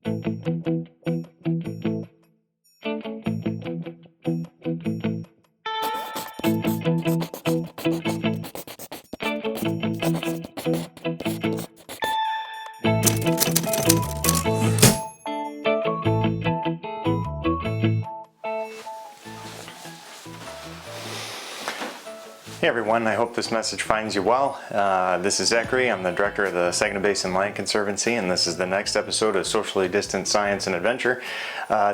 Hey everyone, I hope this message finds you well. This is Zachary. I'm the director of the Saginaw Basin Land Conservancy, and this is the next episode of Socially Distant Science and Adventure.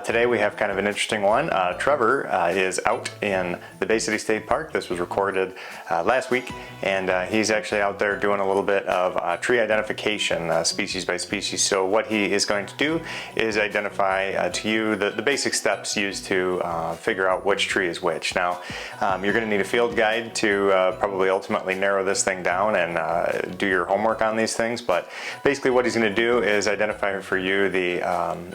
Today we have kind of an interesting one. Trevor is out in the Bay City State Park. This was recorded last week, and he's actually out there doing a little bit of tree identification, species by species. So what he is going to do is identify to you the basic steps used to figure out which tree is which. Now, you're going to need a field guide to probably ultimately narrow this thing down and do your homework on these things, but basically what he's going to do is identify for you the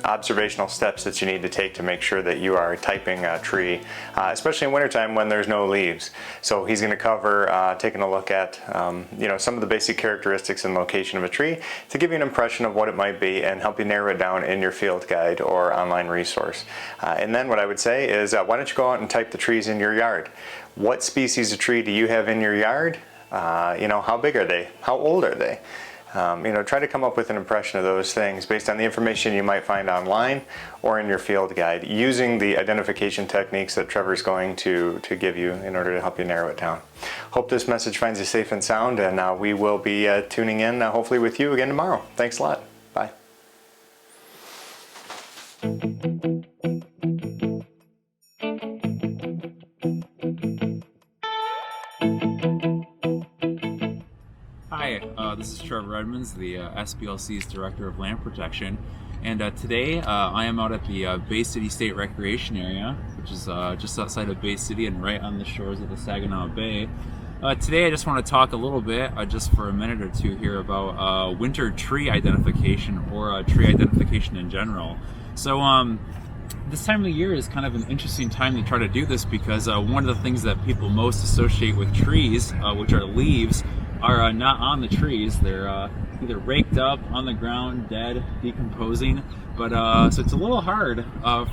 observational steps that you need to take to make sure that you are typing a tree, especially in wintertime when there's no leaves. So he's going to cover taking a look at some of the basic characteristics and location of a tree to give you an impression of what it might be and help you narrow it down in your field guide or online resource. And then what I would say is why don't you go out and type the trees in your yard. What species of tree do you have in your yard? How big are they? How old are they? Try to come up with an impression of those things based on the information you might find online or in your field guide using the identification techniques that Trevor's going to give you in order to help you narrow it down. Hope this message finds you safe and sound, and we will be tuning in hopefully with you again tomorrow. Thanks a lot. Bye. Hi, this is Trevor Edmonds, the SBLC's Director of Land Protection, and today I am out at the Bay City State Recreation Area, which is just outside of Bay City and right on the shores of the Saginaw Bay. Today I just want to talk a little bit, just for a minute or two here, about winter tree identification or tree identification in general. So this time of the year is kind of an interesting time to try to do this because one of the things that people most associate with trees, which are leaves, are not on the trees. They're either raked up on the ground, dead, decomposing. But so it's a little hard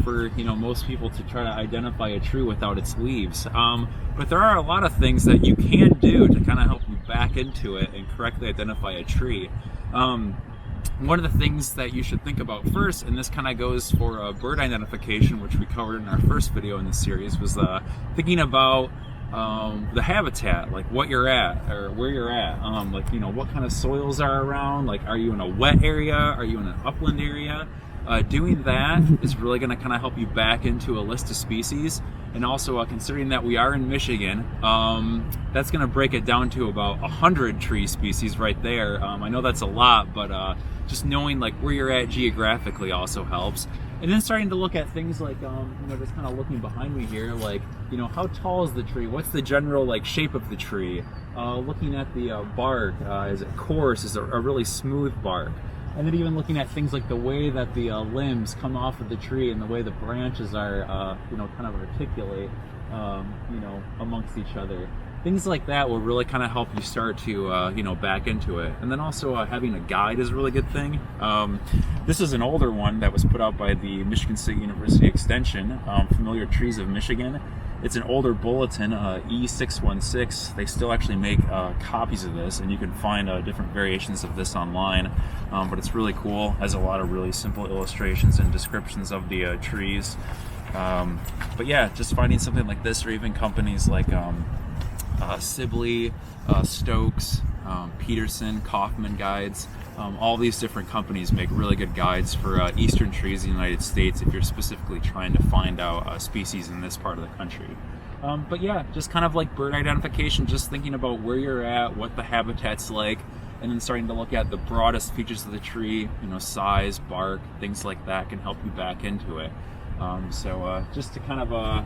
for most people to try to identify a tree without its leaves. But there are a lot of things that you can do to kind of help you back into it and correctly identify a tree. One of the things that you should think about first, and this kind of goes for bird identification, which we covered in our first video in the series, was thinking about the habitat, like what you're at or where you're at, what kind of soils are around, like are you in a wet area, are you in an upland area. Doing that is really going to kind of help you back into a list of species, and also considering that we are in Michigan, that's going to break it down to about 100 tree species right there. I know that's a lot, but just knowing like where you're at geographically also helps. And then starting to look at things like, just kind of looking behind me here, like, how tall is the tree? What's the general like shape of the tree? Looking at the bark, is it coarse? Is it a really smooth bark? And then even looking at things like the way that the limbs come off of the tree and the way the branches are, kind of articulate, amongst each other. Things like that will really kind of help you start to, back into it. And then also having a guide is a really good thing. This is an older one that was put out by the Michigan State University Extension, Familiar Trees of Michigan. It's an older bulletin, E616. They still actually make copies of this, and you can find different variations of this online. But it's really cool. Has a lot of really simple illustrations and descriptions of the trees. But yeah, just finding something like this, or even companies like Sibley, Stokes, Peterson, Kaufman guides. All these different companies make really good guides for eastern trees in the United States if you're specifically trying to find out species in this part of the country. But yeah, just kind of like bird identification, just thinking about where you're at, what the habitat's like, and then starting to look at the broadest features of the tree, size, bark, things like that can help you back into it. So just to kind of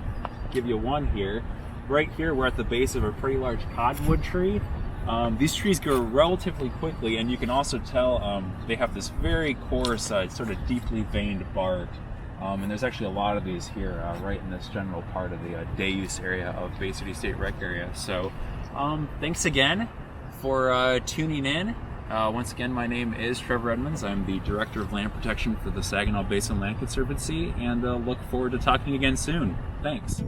give you one here, right here we're at the base of a pretty large cottonwood tree. These trees grow relatively quickly, and you can also tell they have this very coarse, sort of deeply veined bark. And there's actually a lot of these here right in this general part of the day use area of Bay City State Rec area. So thanks again for tuning in. Once again, my name is Trevor Edmonds. I'm the Director of Land Protection for the Saginaw Basin Land Conservancy, and look forward to talking again soon. Thanks.